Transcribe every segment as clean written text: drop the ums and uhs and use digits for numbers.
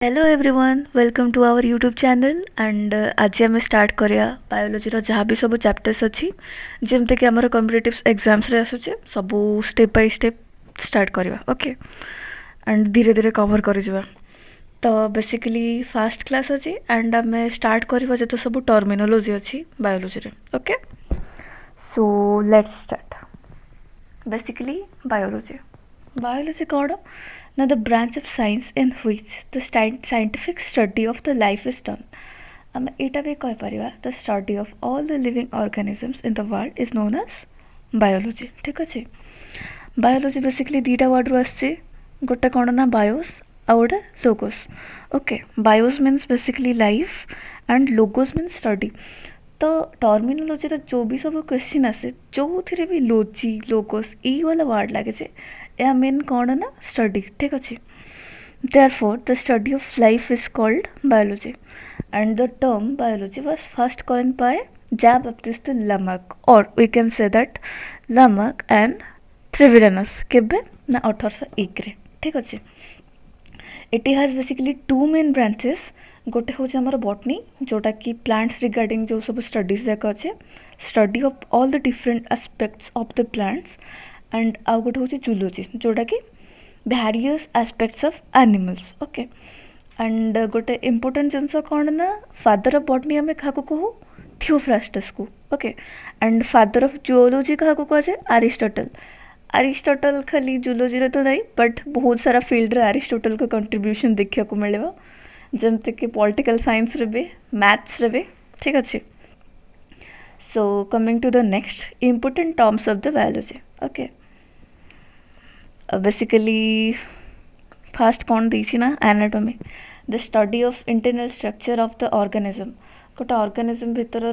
Hello everyone welcome to our YouTube channel and आज आम start करिया बायोलॉजी जहाँ भी सब चैप्टर्स अच्छी जमती कि आमर कॉम्पिटिटिव एग्जाम्स रे आसुचे सब स्टेप बाय स्टेप स्टार्ट करिया ओके एंड धीरे धीरे कवर कर तो बेसिकली फास्ट क्लास अच्छी एंड आम स्टार्ट करवा जो सब टर्मिनोलॉजी अच्छी बायोलॉजी रे okay so let's start basically biology कौन now the branch of science in which the scientific study of the life is done ଆମେ ଏଇଟା ବି କହିପାରିବା the study of all the living organisms in the world is known as biology ଠିକ୍ ଅଛି biology basically ଦୁଇଟା ୱାର୍ଡ଼ରୁ ଆସିଛି ଗୋଟେ କ'ଣ ନା bios ଆଉ ଗୋଟେ logos okay bios means basically life and logos means study तो टर्मिनोलॉजी जो भी सब क्वेश्चन आसे जो थे भी लोजी लोगोस यही वाला वर्ड लगे या मेन कौन ना स्टडी ठीक अच्छे therefore the study of life is called biology and the term biology was first coined by John Baptiste Lamarck और we can say that Lamarck and Treviranus केबे ना 1801 रे ठीक अच्छे it has basically two main branches गोटे हूँ आमर botany जोटा कि प्लांट्स रिगार्डिंग जो सब स्टडीज जाक अच्छे study of all the different aspects of the plants and आउ गोटे हूँ जूलोजी जोटा कि various aspects of animals okay and गोटे इम्पोर्टेंट जिनस कौन ना फादर ऑफ बॉटनी आम क्या कहूँ थियोफ्रास्टस को okay and father of zoology क्या कहुए अरिस्टोटल खाली जूलोजी तो नहीं बट बहुत सारा फील्ड रे अरिस्टोटल का कंट्रीब्यूशन देखा मिले जमती कि पॉलिटिकल साइंस रे भी मैथ्स रे भी ठीक अच्छे so coming to the next important terms of the biology okay basically first कौन दी ना anatomy the study of internal structure of the organism गोटे ऑर्गेनिज्म भितर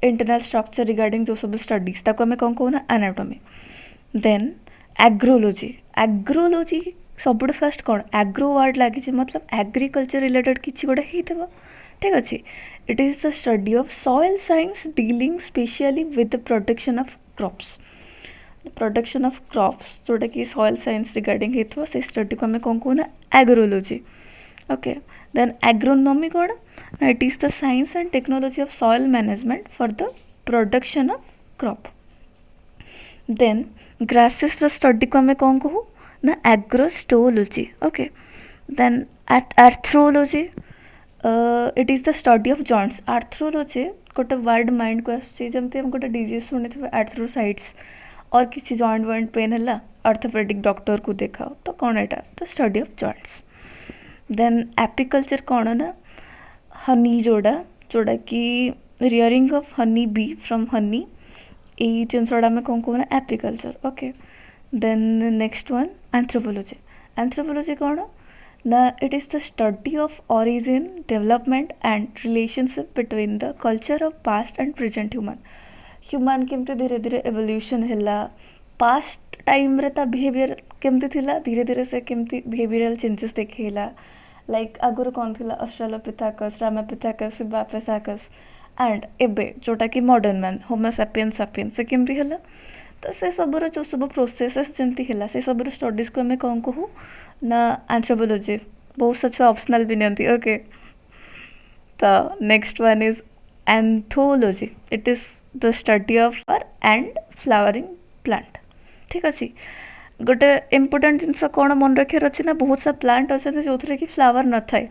इंटरनल स्ट्रक्चर रिगार्डिंग जो सब स्टडीज ताको आम कौन कहूँ ना एनाटॉमी देन एग्रोलोजी सब फास्ट कौन एग्रो वर्ड लगी मतलब एग्रीकल्चर रिलेटेड किसी गोटे हो ठीक अच्छे it is the study of soil science dealing specially with the protection of crops जोटा कि सॉइल साइंस रिगार्डिंग हो से स्टडी को आम कौन कहूँ एग्रोलोजी ओके देन एग्रोनॉमी कौन ना it is the science and technology of soil management for the production of crop then grasses study को आम कौन कहूँ ना agrostology okay then arthrology it is the study of joints arthrology गोटे word mind को आसमती हम गोटे डिजीज शुणी थे आर्थ्रोसाइट्स और किसी जॉइंट वॉइंट पेन है ऑर्थोपेडिक डॉक्टर को देखाओ तो कौन एटा the study of joints then apiculture कौन ना हनी जोड़ा कि rearing of honey bee from honey यही जिनसा आम कौन कहूँ ना apiculture okay then the next one anthropology कौन ना it is the study of origin development and relationship between the culture of past and present human केमती धीरे धीरे evolution है past time रे ता behavior केमती थिला धीरे धीरे से केमती behavioral changes देखेला like आगुर कौन थिला ऑस्ट्रेलोपिथेकस रामापिथेकस सिम्बापिथेकस एंड एबे जोटा कि मॉडर्न मैन होमो सैपियंस से केमती है तो से सबूर जो सब प्रोसेसेस जमती है से सबूर स्टडीज को आम कौन कहूँ ना एंथ्रोपोलॉजी बहुत सच ऑप्शनल भी नहीं ओके तो next one is anthology it is the study of and flowering plant ठीक अच्छे गोटे इम्पोर्टेंट जिनस कौन मन रखार अच्छे ना बहुत सा प्लांट अच्छा जो थे कि फ्लावर न थाए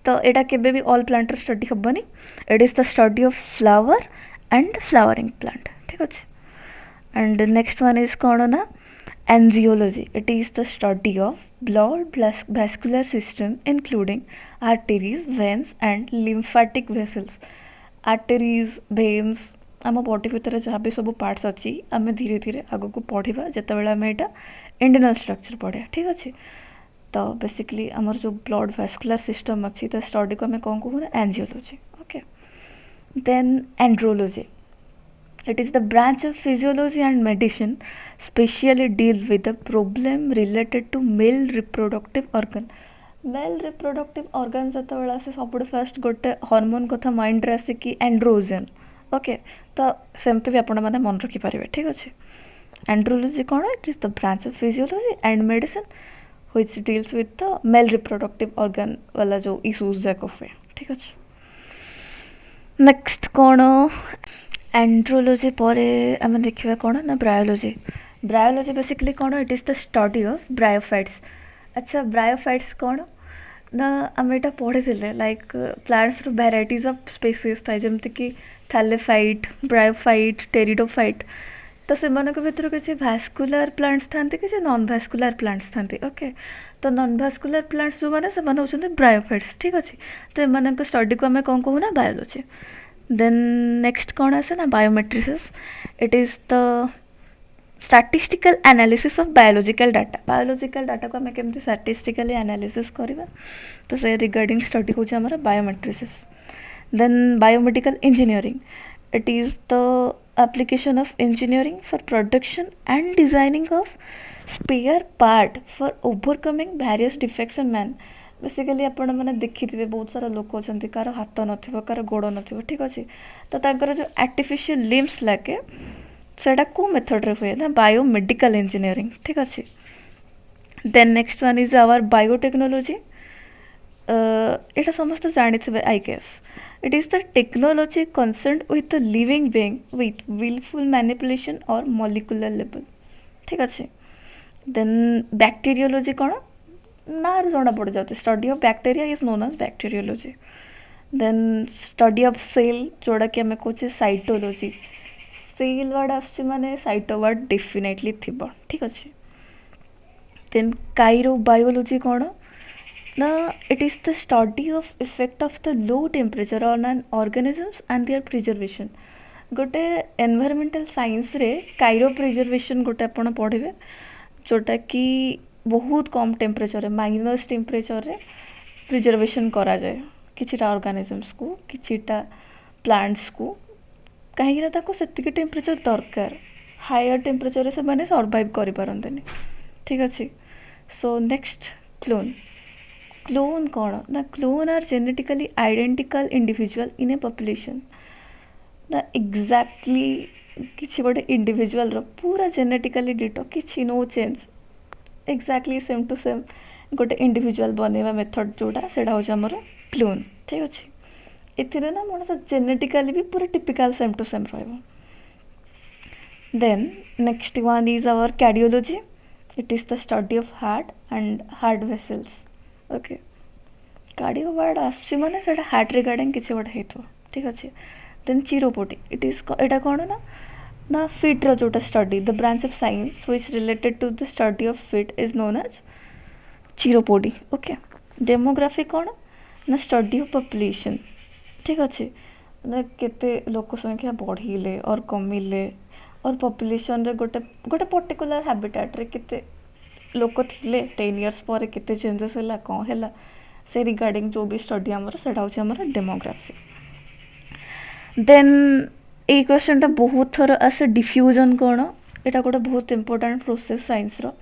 तो यहाँ केबे भी ऑल प्लांटर स्टडी हेनी it is the study of flower and flowering plant ठीक अच्छे and the next one is called na angiology it is the study of blood vascular system including arteries veins and lymphatic vessels arteries veins आम body भितर जहाँ भी सब parts अच्छी आम धीरे धीरे आग को पढ़ा जिते बड़े आम यहाँ इंटरनल स्ट्रक्चर पढ़ा ठीक अच्छे तो बेसिकली आमर जो ब्लड vascular system अच्छी तो स्टडी को आम कौन कहूँ ना angiology okay then andrology it is the branch of physiology and medicine specially deal with the problem related to male reproductive organ जत बड़ा से सब फास्ट गोटे हार्मोन कथा माइंड रे आसे कि एंड्रोजन ओके तो सेमती भी आपण मैंने मन रखिपारे ठीक अच्छे एंड्रोलॉजी कौन it is the branch of physiology and medicine which deals with the male reproductive organ वाला जो issues जाक हुए ठीक अच्छे. नेक्स्ट कौन एंड्रोलॉजी पर आम देखा कौन ना ब्रायोलॉजी. ब्रायोलॉजी बेसिकली कौन it is the study of bryophytes. अच्छा ब्रायोफाइट्स कौन ना आम यहाँ पढ़ी लाइक प्लांट्स भेराइटीज ऑफ स्पेसीज थाए जमती कि थैलेफाइट ब्रायोफाइट टेरिडोफाइट. तो से भितर किसी भास्कुलर प्लांट्स था कि नॉन भास्कुलर प्लांट्स था. ओके तो नॉन भास्कुलर प्लांट्स जो मैंने से होती ब्रायोफाइट्स ठीक अच्छे. तो एम स्टडी को आम कौन कहूना बायोलॉजी. देन नेक्स्ट कौन आसे ना biometrics. It is the statistical analysis of biological data. Biological data को आम केमती स्टैटिस्टिकली एनालिसिस करवा तो से रिगार्डिंग स्टडी हो biometrics. Then biomedical engineering. It is the application of engineering for production and designing of spare part for overcoming various defects in man. Basically आपण मैंने देखी थे बहुत सारा लोक अच्छा कार हाथ नथिबो कार गोड़ नथिबो ठीक अच्छे. तो तांकर जो आर्टिफिशियल लिम्स लगे सेटा को मेथड रे हुए ना बायोमेडिकल इंजीनियरिंग ठीक अच्छे. Then next one is our biotechnology. यहाँ समस्त जानी I guess. It is the technology concerned with the living being with willful manipulation or molecular level ठीक अच्छे. Then bacteriology कौन ना जना पड़ जाते. Study of bacteria is known as bacteriology. Then study of cell जोड़ा कि आम कहे साइटोलॉजी. सेल वर्ड आस माने साइटो वर्ड डेफिनेटली थी ठीक अच्छे. देन काइरो बायोलॉजी कौन ना it is the study of effect of the low temperature on an organisms and their preservation. गोटे एनवायरमेंटल साइंस रे काइरो प्रिजर्वेशन गोटे आपण पढ़े जोटा कि बहुत कम टेम्परेचर माइनस टेम्परेचर रे प्रिजर्वेशन करा जाए किछिटा ऑर्गेनिजम्स को किछिटा प्लांट्स को कहीं से टेम्परेचर दरकार. हायर टेम्परेचर से मैंने सर्वाइव कर पारंतनी ठीक अच्छे. So next clone. क्लोन कौन ना clone are genetically identical individual in a population. ना एग्जैक्टली किसी गोटे इंडिविजुअल रो पूरा जेनेटिकली डिटो किसी no change exactly same to same गोटे इंडिविजुअल बनवा मेथड जोड़ा से आमर क्लोन ठीक अच्छे. एथिरे ना मनुष्य जेनेटिकली भी पूरा टिपिकल सेम टू सेम रहिबो. Then next one is our cardiology. It is the study of heart and heart vessels. Okay cardio word आसुची माने सेटा हार्ट रिगार्डिंग किसी गोटे हेतु ठीक अच्छे. देन चिरोपोटी. इट इज एटा कौन ना ना फिट रो जोटा study the branch of science which related to the study of feet is known as chiropody. Okay demography कौन ना स्टडी ऑफ पॉपुलेशन ठीक अच्छे. ना केते लोक संख्या बढ़िले और कमिले और पॉपुलेशन रे गोटे गोटे पर्टिकुलर हैबिटेट रे केते लोक थिले 10 इयर्स पर केते चेंजेस होला कौन हैला से रिगार्डिंग जो भी स्टडी आमर सेटा होची आमर डेमोग्राफी. देन ए क्वेश्चन टा बहुत थर आसे डिफ्यूजन कौन. एटा गोटे बहुत इंपोर्टेंट प्रोसेस साइंस रो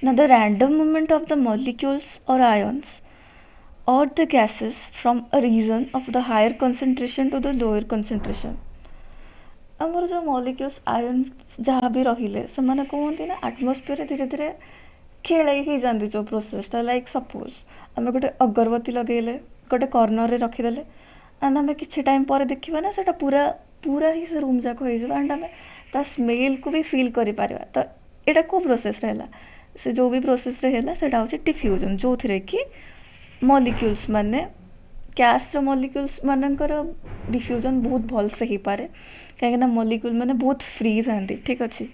ना the random movement of the molecules और आयन्स और the gases from a region of the higher concentration to the lower concentration. आमर जो मॉलिक्यूल्स आयन्स जहाँ भी रहिले से माने कहते ना एटमॉस्फेयर धीरे धीरे खेल ही जाती जो प्रोसेसटा. लाइक सपोज आम गोटे अगरबत्ती लगेले गोटे कर्नर रे रखीदे एंड आम कि टाइम पर देखा ना से पूरा पूरा ही से रूम जाक हो एंड आम ता स्मेल को भी फिल कर पार. तो यहाँ को प्रोसेस रहा से जो भी प्रोसेस रहा से डिफ्यूजन जो थे कि मॉलिक्यूल्स माने गैस मॉलिक्यूल्स मानकर डिफ्यूजन बहुत भल से ही पारे कहीं मॉलिक्यूल माने बहुत फ्री था ठीक अच्छे.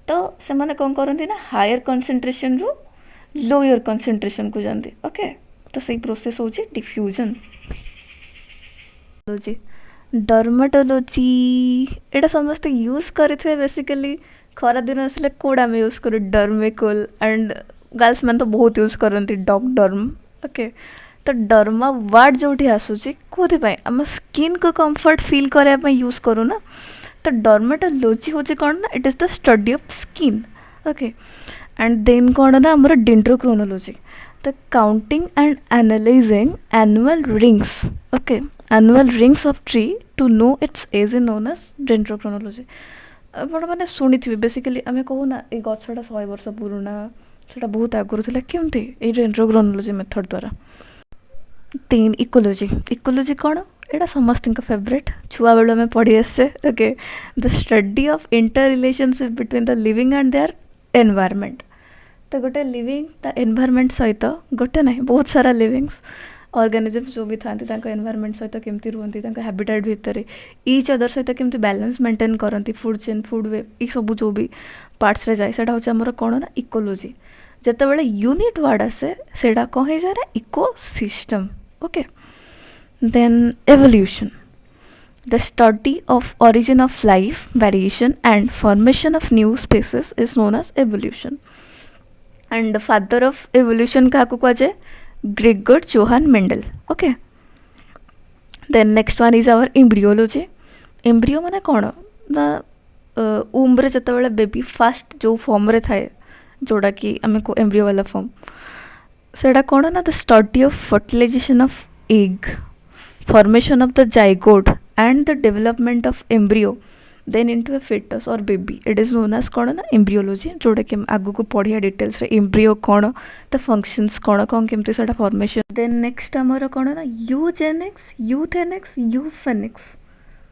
तो से माने कौन करती ना हायर कंसंट्रेशन रु लोअर कंसंट्रेशन को जाते. ओके तो सही प्रोसेस हो डिफ्यूजन. डर्माटोलॉजी एटा समस्त यूज करें बेसिकली खरा दिन आसले कोड आम यूज करूँ डर्मेकोल एंड गर्ल्स मैंने तो बहुत यूज करती डॉग डर्म. ओके तो डर्मा वर्ड जो आसूँ कौन आम स्किन को कंफर्ट फील करने यूज करूँ ना. तो डर्माटोलॉजी हूँ कौन ना it is the study of skin. Okay and then कौन ना आमर dendrochronology the counting and analyzing annual rings. Okay, annual rings of tree to know its age is known as dendrochronology. ଆପଣ ମାନେ ଶୁଣିଥିବେ ବେସିକାଲି ଆମେ କହୁନା ଏଇ ଗଛଟା 100 ବର୍ଷ ପୁରୁଣା सेटा बहुत आगुरी थिला केमती ए डेंड्रोक्रोनोलॉजी मेथड द्वारा। 3 इकोलॉजी। इकोलॉजी कौन? एटा समस्त फेवरेट छुआ बेलू आम पढ़ी आसे। Okay, the study of inter relationship between the living and their environment. तो गोटे लिविंग ता एनवायरनमेंट सहित गोटे ना बहुत सारा लिविंग्स ऑर्गेनिजम्स जो भी था एनवायरनमेंट सहित केमती रुहंती हैबिटेट भितर ईच अदर सहित केमती बैलेंस मेंटेन करती फूड चेन फूड वेब ये सब जो भी पार्ट्स रे जाए सेटा होचे हमर कोन ना इकोलॉजी। जेतेबेले यूनिट वर्ड आसे सेटा कौन हो जाए ecosystem. Okay, then evolution, the study of origin of life, variation and formation of new species is known as evolution. And the father of evolution kahaku kuajae? Gregor Johann Mendel. Okay, then next one is our embryology. Embryo माने कौन ना उम्र जिते baby fast जो form रे थाए जोड़ा कि आम को एम्ब्रियो वाला फॉर्म सेटा कौन ना the study of fertilization of egg, formation of the zygote and the development of embryo then into a fetus or baby, it is known as कौन ना embryology। जोड़ा कि आगु को पढ़िया डिटेल्स रे embryo कौन द फंक्शंस कौन कौन केमती सेटा फॉर्मेशन। देन नेक्स्ट हमर कौन ना यूजेनिक्स, यूथेनिक्स, यूफेनिक्स।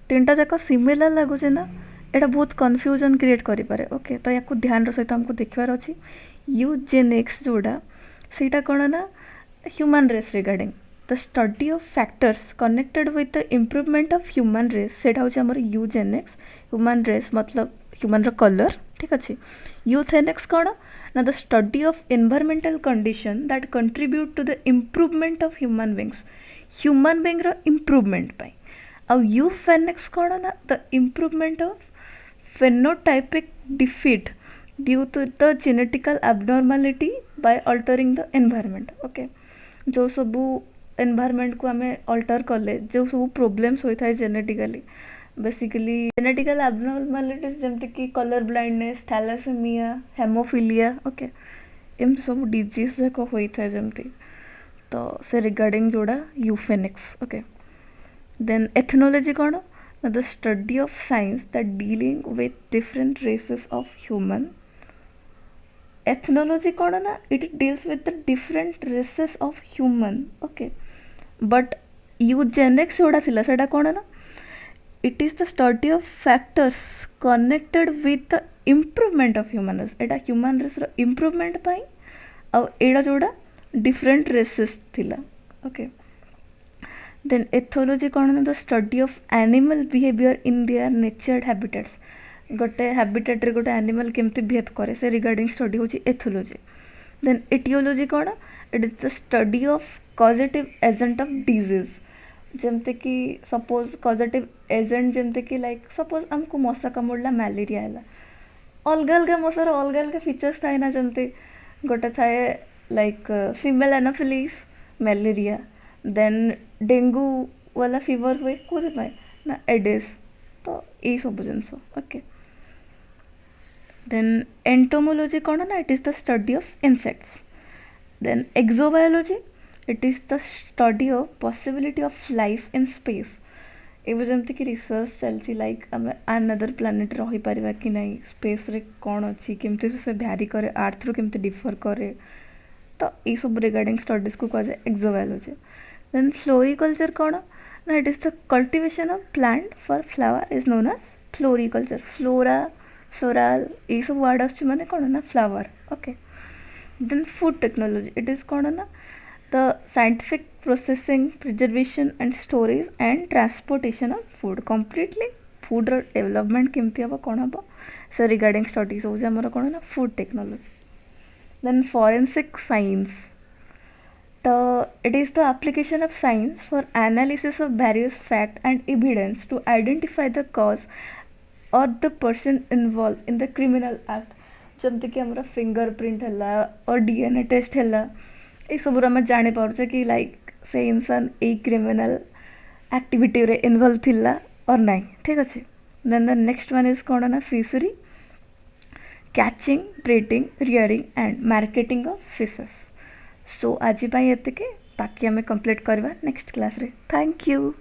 तीनटा जाक सिमिलर लगुचे ना, एटा बहुत कन्फ्यूजन क्रिएट करि पारे। ओके, तो याकू ध्यान सहित हमको देखबार अछि। यूजेनिक्स जोड़ा सेटा कौन ना human race regarding the study of factors connected with the improvement of human race, सेटा होचे हमर यूजेनिक्स। ह्यूमन रेस मतलब ह्यूमन रो कलर, ठीक अच्छे। यूथेनिक्स कौन ना the study of environmental condition that contribute to the improvement of human beings, human being रो इम्प्रूवमेंट पाई। आ यूफेनिक्स कौन ना the improvement of phenotypic defect due to the genetical abnormality by altering the environment. Okay, जो सबू environment को आम alter कले जो सब प्रोब्लेम्स होता है जेनेटिकली, बेसिकली जेनेटिकल एबनॉर्मालिटीज जमती कि colour blindness, thalassemia, haemophilia. Okay, एम सब डिजीज जाक होता है जमती, तो से रिगार्डिंग जोड़ा यूफेनिक्स। ओके, देन एथनोलॉजी कौन ना the study of science that dealing with different races of human. Ethnology कौन ना it deals with the different races of human. Okay, but eugenics जोड़ा थिला सेटा कौन ना it is the study of factors connected with the improvement of human race. एटा human race रो improvement पाई आ एड़ा जोड़ा डिफरेंट रेसेस थिला। ओके, देन एथोलॉजी कौन ना the study of animal behaviour in their natural habitats. गोटे हैबिटेट रे गोटे एनिमल केमती बिहेव करे से रिगार्डिंग स्टडी होची एथोलॉजी। देन एटियोलॉजी कौन, it is the study of causative agent of disease, जमते कि सपोज कॉजेटिव एजेंट जमते कि लाइक सपोज आमको मशा कामुड़ला मैलेरिया है, अलग अलग मशार अलग अलग फीचर्स थाए ना, जमते गोटे थाए like female anopheles malaria, then dengue वाला फीवर हुए कौन ना एडिस, तो यही सब जिनस। ओके, देन एंटोमोलॉजी कौन ना it is the study of insects. Then exobiology it is the study of possibility of life in space. एवं जमती कि रिसर्च चलती लाइक आम अनदर प्लानेट रही पारिबा कि नहीं, स्पेस रे कौन अच्छी केमती से भ्यारी करे अर्थ रू केमती डिफर करे, तो ये सब रिगार्डिंग स्टडीज को कहा जाए एक्सोबायोलॉजी। देन फ्लोरिकल्चर कौन ना it is the cultivation of plant for flower is known as floriculture. Flora floral ये सब वर्ड आस माने कौन ना flower. Okay, then food technology it is कौन ना the scientific processing, preservation and storage and transportation of food. Completely food development केमती हम कौन हम से रिगार्डिंग स्टडीज होमर कौन ना food technology. Then forensic science, it is the application of science for analysis of various facts and evidence to identify the cause or the person involved in the criminal act। जमती कि हमारा fingerprint है और DNA test है ये सब आम जानी पार्चे कि लाइक से इंसान ए क्रिमिनल एक्टिविटी रे इन्वॉल्व थिला और नहीं, ठीक अच्छे। Then the next one is कौन ना fishery, catching, treating, rearing and marketing of fishes. So आज ये बाकी आम कंप्लीट करवा नेक्स्ट क्लास रे। Thank you.